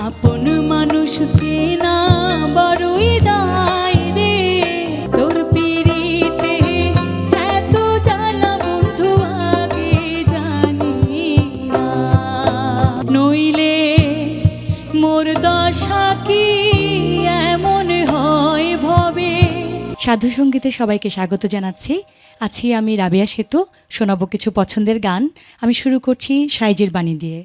আপন মানুষ চেনা বড়ই দায় রে, তোর পিরিতে এত জ্বালা বন্ধু আগে জানি না। নইলে মোর দশা কি এমন হয় ভবে। সাধু সঙ্গীতে সবাইকে স্বাগত জানাচ্ছি। আছি আমি রাবিয়া সেতু, শোনাবো কিছু পছন্দের গান। আমি শুরু করছি সাইজের বাণী দিয়ে।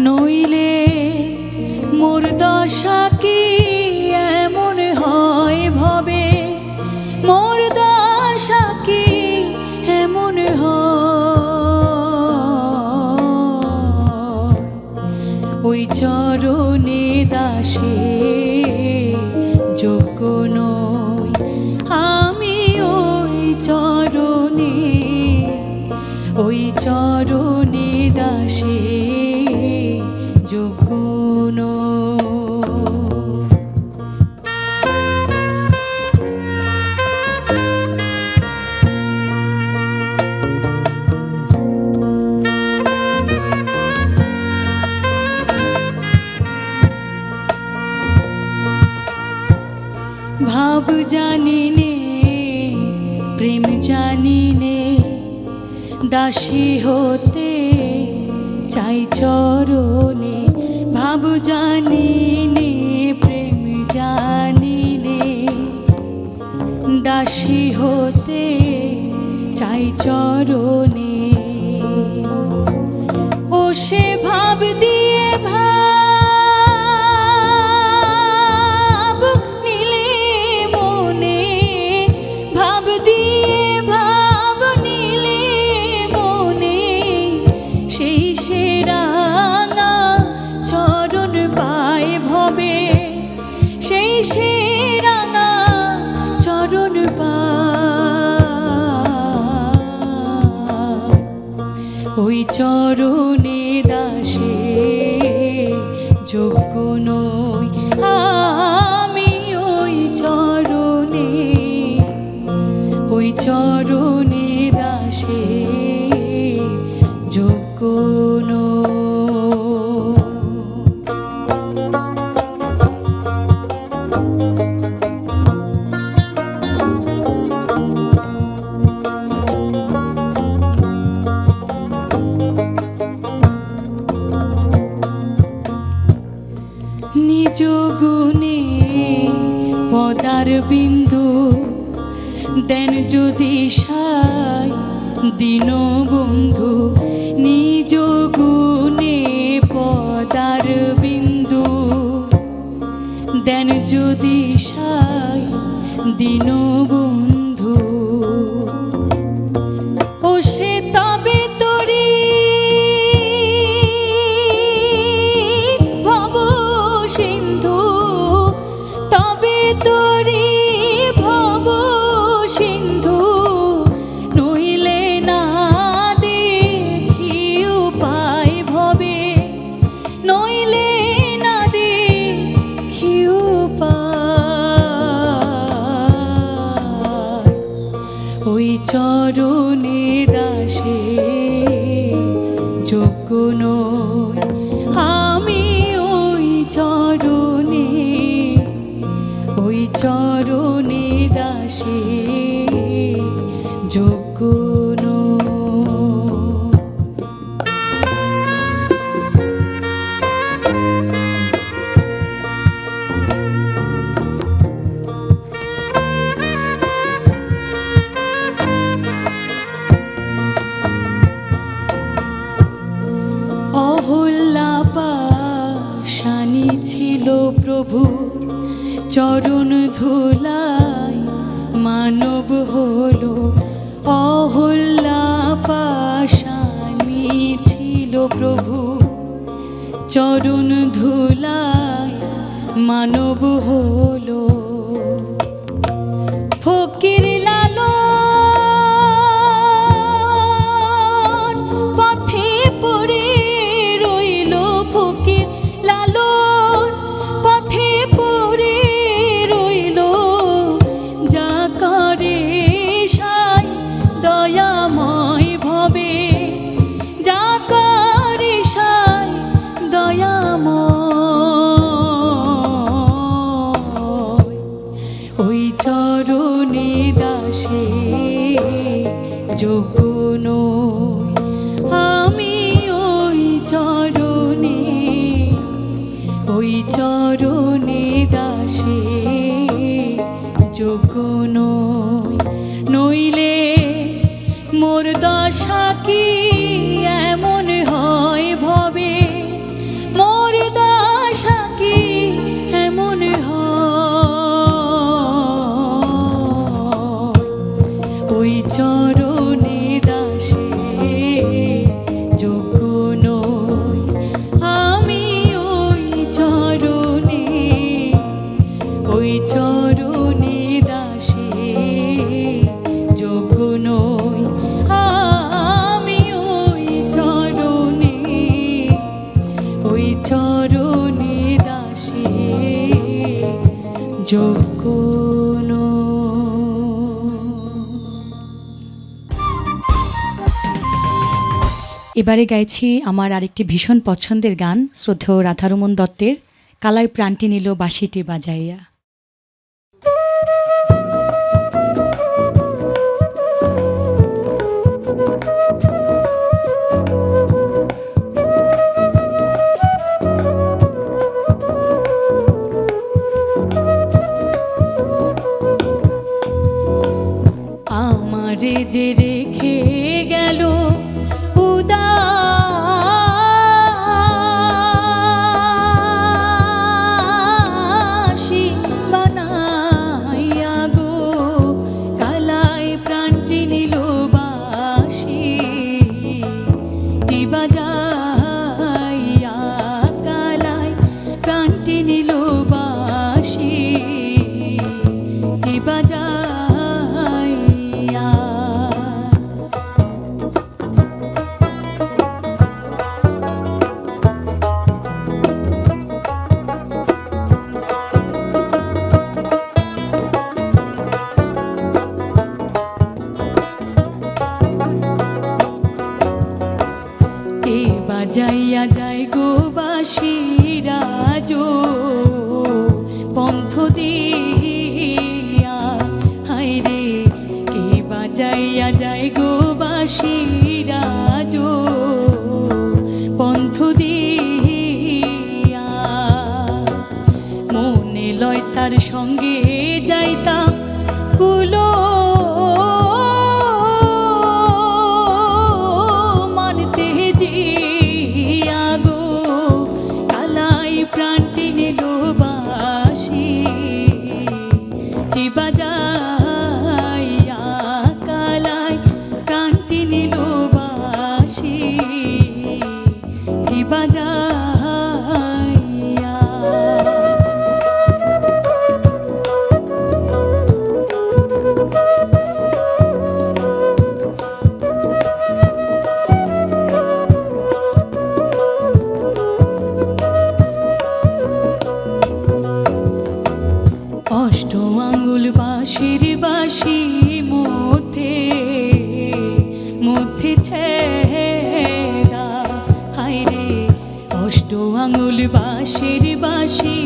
নইলে মোর দশা কি এমন হয় ভবে, মোর দশা কি এমন হয়। ওই চরণে দাসে যোগ্য নই আমি, ওই চরণে দাসে যোগ্য ভাব জানি নে প্রেম জানি নে, দাসী হতে চাই চরণে। ভাব জানি নে প্রেম জানি নে, দাসী হতে চাই চরণে। ও সে ভাব দিয়ে ভাব নিলে মনে, ভাব দিয়ে ভাব নিলে মনে, সেই সে রাঙা চরণ পায় ভবে, সেই সে রাঙা চরণ পায়। ওই চরণে দাসে যোগ্য নই আমি, ওই চরণে দাসে যোগ্য নই। নিজ গুণে পদার বিন্দু দেন যদি সাই দীনবন্ধু, নিজ গুণে পদার বিন্দু দেন যদি সাই দীনবন্ধু। ও সে তবে তরি ভব সিন্ধু, তবে তরি ভব সিন্ধু। নইলে না দেখি উপায় ভবে, নইলে না দেখি উপায়। ওই চরণে দাসে যোগ্য নই আমি, ওই চরণে দাসে যোগ্য নই। অহল্যা পাশানি ছিল প্রভুর চরণ ধুলাই মানব হলো। অহল্যা পাশানি ছিল প্রভু চরণ ধুলাই মানব হলো। ফকির লালন যোগ্য নই আমি ওই চরণে দাসে যোগ্য নই নইলে মোর দশা কি এমন হয় ভবে মোর দশা কি এমন হয় ওই চরণে দাসে যোগ্য নই আমি ওই চরণে দাসে যোগ্য নই আমি ওই চরণে দাসে যোগ্য এবারে গাইছি আমার আরেকটি ভীষণ পছন্দের গান শ্রদ্ধেয় রাধারমণ দত্তের কালাই প্রাণটি নিল বাঁশিটি বাজাইয়া। আমারে যে রেখে গেল উদাসী বানাইয়া গো কালাই প্রাণটি নিল বাঁশিটি বাজাইয়া কালাই প্রাণটি নিল বাঁশিটি বাজাইয়া বাজাইয়া যায় গো বাঁশিরা যো পন্থ দিয়া হায়রে কে বাজাইয়া যায় গো বাঁশিরা যো পন্থ দিয়া মনে লয় তার সঙ্গে যাইতাম কুলো প্রাণটি নিল বাঁশিটি বাজাইয়া কালাই প্রাণটি নিল বাঁশিটি বাজাইয়া অষ্ট আঙুল বাঁশির বাঁশি মধ্যে ছেদা হায়রে অষ্ট আঙুল বাঁশির বাঁশি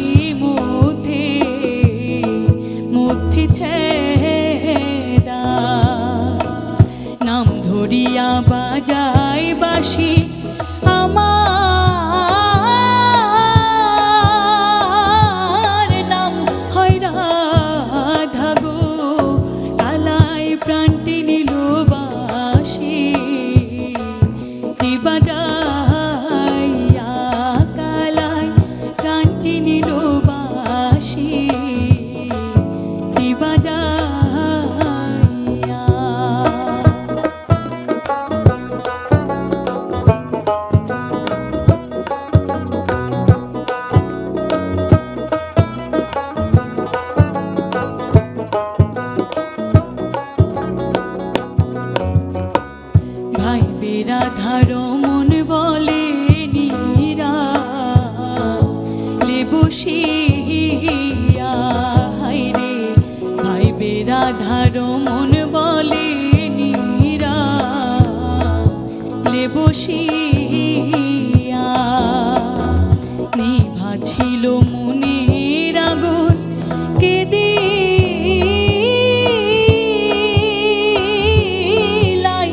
মধ্যে ছেদা নাম ধরিয়া বাজায় বাঁশি আমার নাম হয় রাধা গো কালাই প্রাণটি নিল বাঁশিটি বাজাইয়া কালাই প্রাণটি নিল বাঁশিটি বাজাইয়া রাধারমণ বলে নীরা লে বসিয়া হায়রে ভাইবে রাধারমণ বলে নীরা লে বসিয়া নিভা ছিল মনের আগুন কেঁদে লাই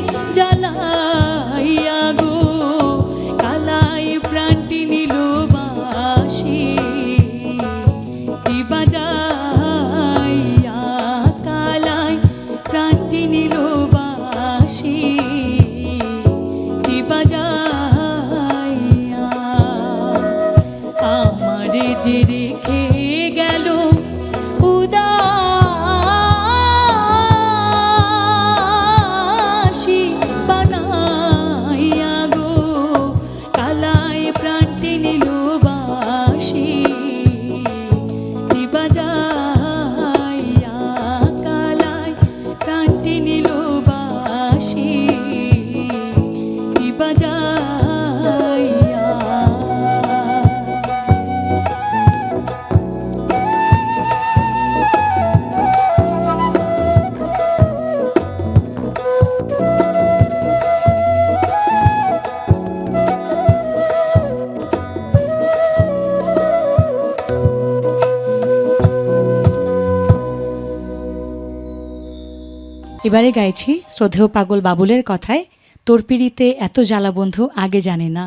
এবারে গাইছি শ্রদ্ধেয় পাগল বাবুলের কথায় তোর পিড়িতে এত জ্বালা বন্ধু আগে জানে না।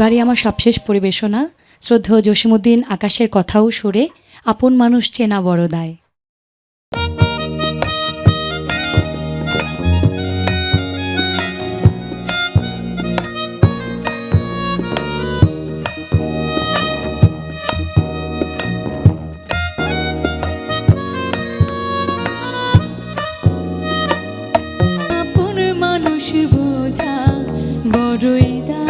এবারে আমার সবশেষ পরিবেশনা শ্রদ্ধেয় জসিমউদ্দিন আকাশের কথাও সুরে আপন মানুষ চেনা বড় দায়। আপন মানুষ বোঝা বড়ই দায়,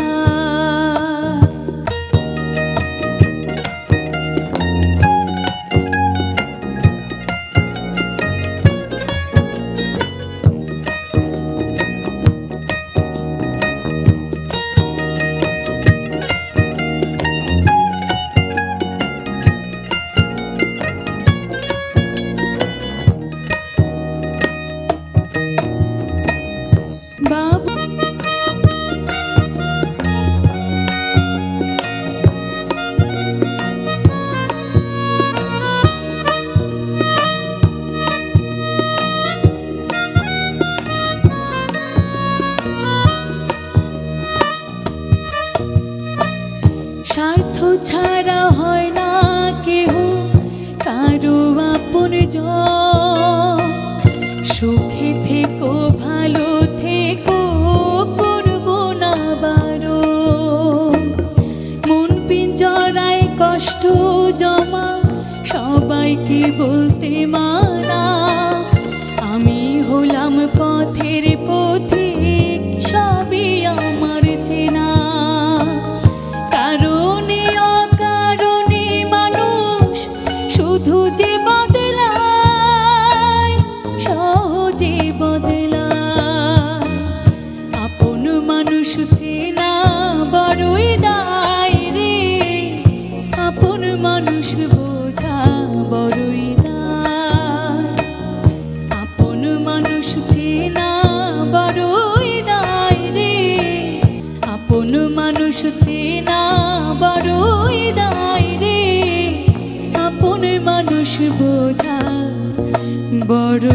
বাবু স্বার্থ ছাড়া হয় না কেহ কারো আপন জন, সুখে থেকো ভালো থেকো করব না বারণ, মন পিঞ্জরায় কষ্ট জমা সবাইকে বলতে মানা, আমি হলাম পথের পথিক সবই আমার চেনা, কারণে অকারণে মানুষ শুধু যে বদলায় সহজে বদলায়, আপন মানুষ চেনা বড়ই দায় রে, আপন মানুষ বোঝা বড়ই দায়, আপন মানুষ চেনা বড়ই দায় রে, আপন মানুষ চেনা বড়ই দায় রে, আপন মানুষ বোঝা বড়